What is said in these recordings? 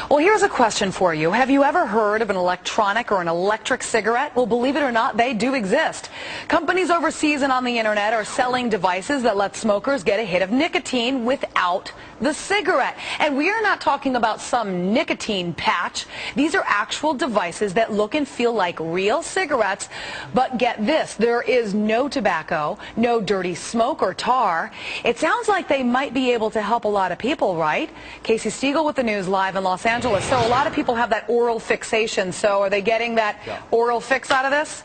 Well, here's a question for you. Have you ever heard of an electronic or an electric cigarette? Well, believe it or not, they do exist. Companies overseas and on the internet are selling devices that let smokers get a hit of nicotine without the cigarette. And we are not talking about some nicotine patch. These are actual devices that look and feel like real cigarettes. But get this, there is no tobacco, no dirty smoke or tar. It sounds like they might be able to help a lot of people, right? Casey Stiegel with the news live in Los Angeles. So a lot of people have that oral fixation. So are they getting that oral fix out of this?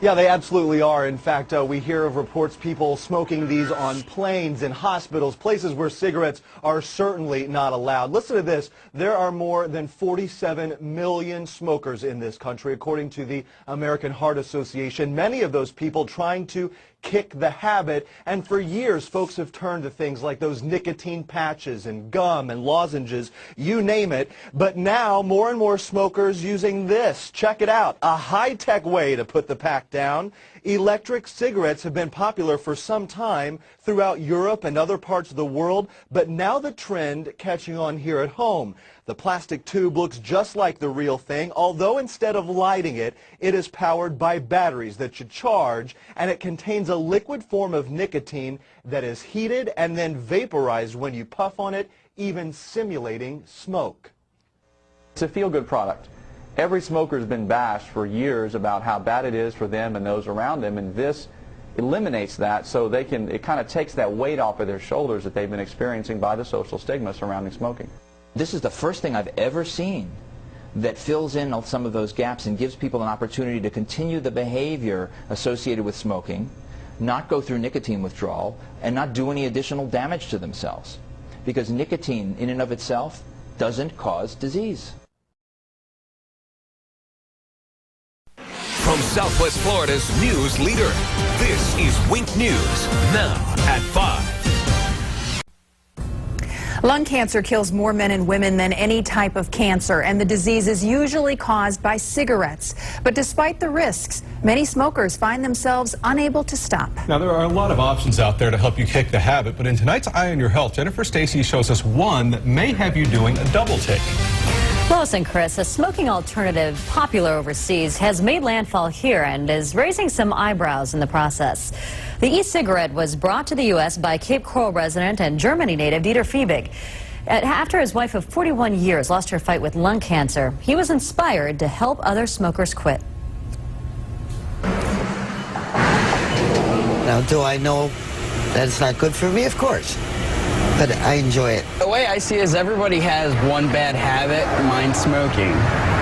Yeah, they absolutely are. In fact, we hear of reports people smoking these on planes, in hospitals, places where cigarettes are certainly not allowed. Listen to this. There are more than 47 million smokers in this country, according to the American Heart Association. Many of those people trying to kick the habit, and for years folks have turned to things like those nicotine patches and gum and lozenges, you name it. But now more and more smokers using this. Check it out, a high-tech way to put the pack down. Electric cigarettes have been popular for some time throughout Europe and other parts of the world, but now the trend catching on here at home. The plastic tube looks just like the real thing, although instead of lighting it, it is powered by batteries that you charge, and it contains a liquid form of nicotine that is heated and then vaporized when you puff on it, even simulating smoke. It's a feel-good product. Every smoker has been bashed for years about how bad it is for them and those around them, and this eliminates that, so they can, it kind of takes that weight off of their shoulders that they've been experiencing by the social stigma surrounding smoking. This is the first thing I've ever seen that fills in some of those gaps and gives people an opportunity to continue the behavior associated with smoking, not go through nicotine withdrawal, and not do any additional damage to themselves. Because nicotine in and of itself doesn't cause disease. From Southwest Florida's news leader, this is Wink News, now at 5. Lung cancer kills more men and women than any type of cancer, and the disease is usually caused by cigarettes. But despite the risks, many smokers find themselves unable to stop. Now, there are a lot of options out there to help you kick the habit, but in tonight's Eye on Your Health, Jennifer Stacy shows us one that may have you doing a double take. Lois and Chris, a smoking alternative popular overseas has made landfall here and is raising some eyebrows in the process. The e-cigarette was brought to the U.S. by Cape Coral resident and Germany native Dieter Fiebig. After his wife of 41 years lost her fight with lung cancer, he was inspired to help other smokers quit. Now, do I know that it's not good for me? Of course. But I enjoy it. The way I see it is everybody has one bad habit, mine's smoking.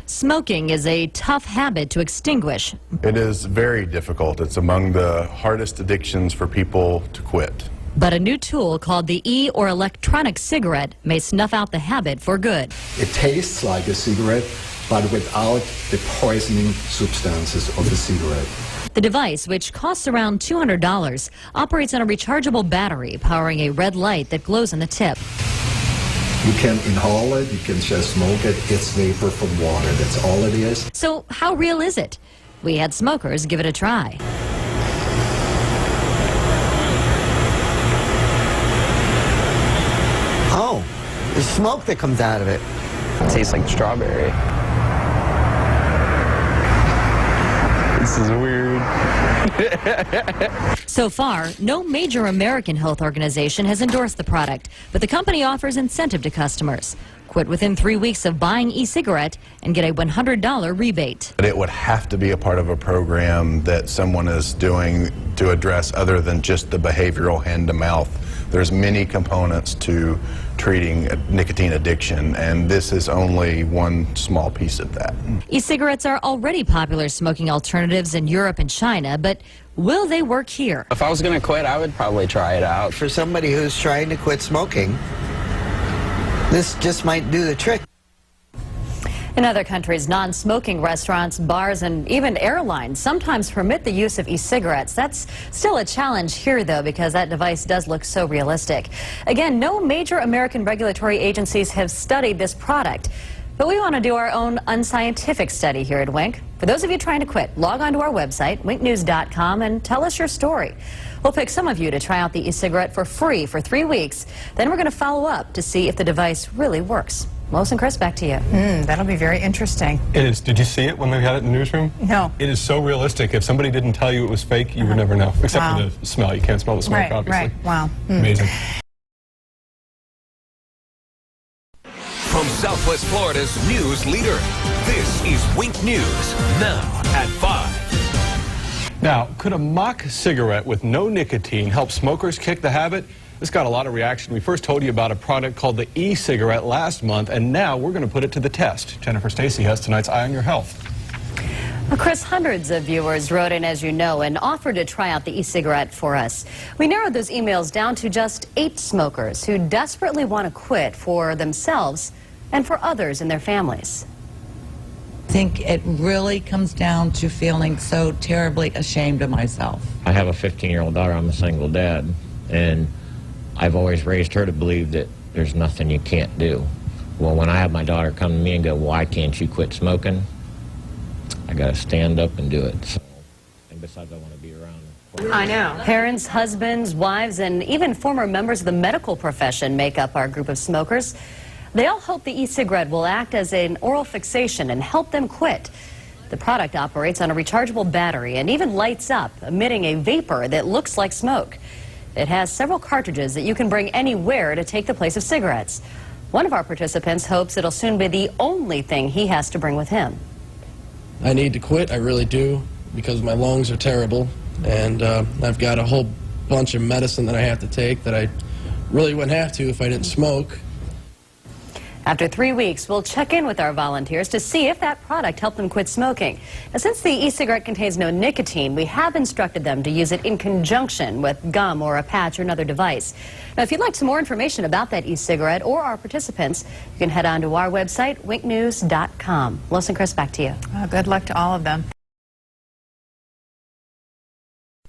Smoking is a tough habit to extinguish. It is very difficult. It's among the hardest addictions for people to quit. But a new tool called the e- or electronic cigarette may snuff out the habit for good. It tastes like a cigarette, but without the poisoning substances of the cigarette. The device, which costs around $200, operates on a rechargeable battery powering a red light that glows on the tip. You can inhale it, you can just smoke it. It's vapor from water, that's all it is. So how real is it? We had smokers give it a try. Oh, there's smoke that comes out of it. It tastes like strawberry. This is weird. So far, no major American health organization has endorsed the product, but the company offers incentive to customers. Quit within 3 weeks of buying e-cigarette and get a $100 rebate. But it would have to be a part of a program that someone is doing to address other than just the behavioral hand-to-mouth. There's many components to treating nicotine addiction, and this is only one small piece of that. E-cigarettes are already popular smoking alternatives in Europe and China, but will they work here? If I was going to quit, I would probably try it out. For somebody who's trying to quit smoking, this just might do the trick. In other countries, non-smoking restaurants, bars, and even airlines sometimes permit the use of e-cigarettes. That's still a challenge here, though, because that device does look so realistic. Again, no major American regulatory agencies have studied this product. But we want to do our own unscientific study here at Wink. For those of you trying to quit, log on to our website, winknews.com, and tell us your story. We'll pick some of you to try out the e-cigarette for free for 3 weeks. Then we're going to follow up to see if the device really works. Lois and Chris, back to you. That'll be very interesting. It is. Did you see it when they had it in the newsroom? No. It is so realistic. If somebody didn't tell you it was fake, you would never know. Except for the smell. You can't smell the smoke, obviously. Right. Wow. Amazing. From Southwest Florida's news leader, this is Wink News, now at 5. Now, could a mock cigarette with no nicotine help smokers kick the habit? This got a lot of reaction. We first told you about a product called the e-cigarette last month, and now we're going to put it to the test. Jennifer Stacy has tonight's Eye on Your Health. Well, Chris, hundreds of viewers wrote in, as you know, and offered to try out the e-cigarette for us. We narrowed those emails down to just 8 smokers who desperately want to quit for themselves and for others in their families. I think it really comes down to feeling so terribly ashamed of myself. I have a 15-year-old daughter. I'm a single dad, and I've always raised her to believe that there's nothing you can't do. Well, when I have my daughter come to me and go, why can't you quit smoking? I got to stand up and do it. So, and besides, I want to be around. I know. Parents, husbands, wives, and even former members of the medical profession make up our group of smokers. They all hope the e-cigarette will act as an oral fixation and help them quit. The product operates on a rechargeable battery and even lights up, emitting a vapor that looks like smoke. It has several cartridges that you can bring anywhere to take the place of cigarettes. One of our participants hopes it'll soon be the only thing he has to bring with him. I need to quit, I really do, because my lungs are terrible, and I've got a whole bunch of medicine that I have to take that I really wouldn't have to if I didn't smoke. After 3 weeks, we'll check in with our volunteers to see if that product helped them quit smoking. Now, since the e-cigarette contains no nicotine, we have instructed them to use it in conjunction with gum or a patch or another device. Now, if you'd like some more information about that e-cigarette or our participants, you can head on to our website, winknews.com. Lois and Chris, back to you. Good luck to all of them.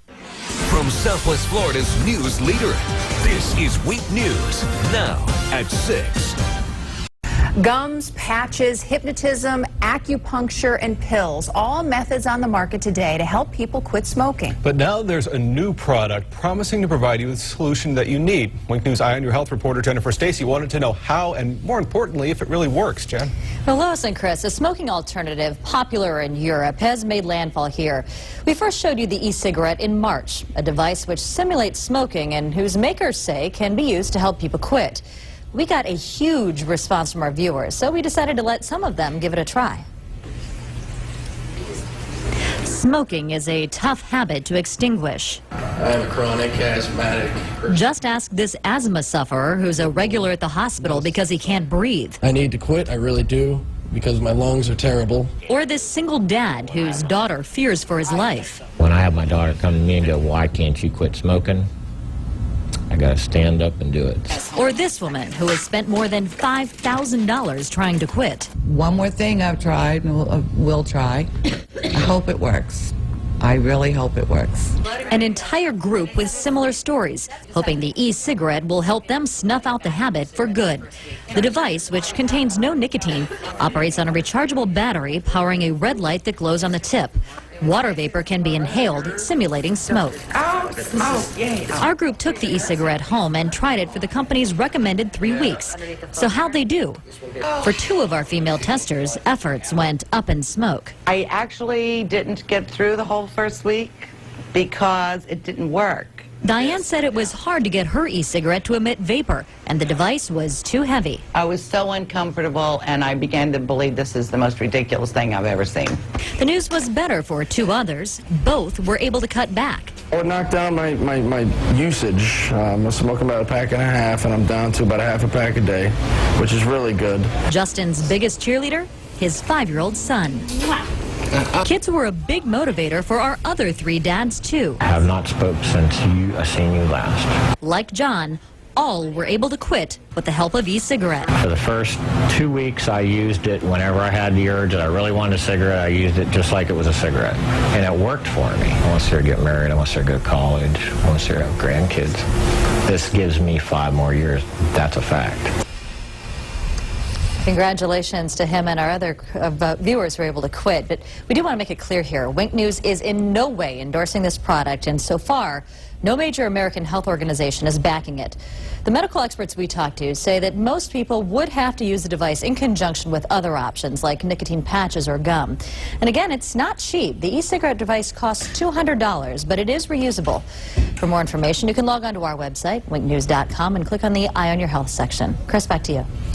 From Southwest Florida's news leader, this is Wink News, now at 6. Gums, patches, hypnotism, acupuncture, and pills, all methods on the market today to help people quit smoking. But now there's a new product promising to provide you with the solution that you need. Wink News Eye on Your Health reporter Jennifer Stacy wanted to know how and, more importantly, if it really works. Jen? Well, Lois and Chris, a smoking alternative popular in Europe has made landfall here. We first showed you the e-cigarette in March, a device which simulates smoking and whose makers say can be used to help people quit. We got a huge response from our viewers, so we decided to let some of them give it a try. Smoking is a tough habit to extinguish. I'm a chronic asthmatic person. Just ask this asthma sufferer who's a regular at the hospital because he can't breathe. I need to quit, I really do, because my lungs are terrible. Or this single dad whose daughter fears for his life. When I have my daughter come to me and go, why can't you quit smoking? I got to stand up and do it. Or this woman who has spent more than $5,000 trying to quit. One more thing I've tried and will try. I hope it works. I really hope it works. An entire group with similar stories, hoping the e-cigarette will help them snuff out the habit for good. The device, which contains no nicotine, operates on a rechargeable battery powering a red light that glows on the tip. Water vapor can be inhaled, simulating smoke. Our group took the e-cigarette home and tried it for the company's recommended 3 weeks. So how'd they do? For 2 of our female testers, efforts went up in smoke. I actually didn't get through the whole first week because it didn't work. Diane said it was hard to get her e-cigarette to emit vapor, and the device was too heavy. I was so uncomfortable, and I began to believe this is the most ridiculous thing I've ever seen. The news was better for 2 others. Both were able to cut back. I would knock down my usage. I'm smoking about a pack and a half, and I'm down to about a half a pack a day, which is really good. Justin's biggest cheerleader? His 5-year-old son. Kids were a big motivator for our other 3 dads, too. I have not spoke since I seen you last. Like John, all were able to quit with the help of e-cigarette. For the first 2 weeks, I used it whenever I had the urge that I really wanted a cigarette. I used it just like it was a cigarette. And it worked for me. Once they get married, once they go to college, once they have grandkids. This gives me 5 more years. That's a fact. Congratulations to him and our other viewers who were able to quit. But we do want to make it clear here, Wink News is in no way endorsing this product, and so far, No major American health organization is backing it. The medical experts we talked to say that most people would have to use the device in conjunction with other options like nicotine patches or gum. And again, it's not cheap. The e-cigarette device costs $200, but it is reusable. For more information, you can log on to our website, winknews.com, and click on the Eye on Your Health section. Chris, back to you.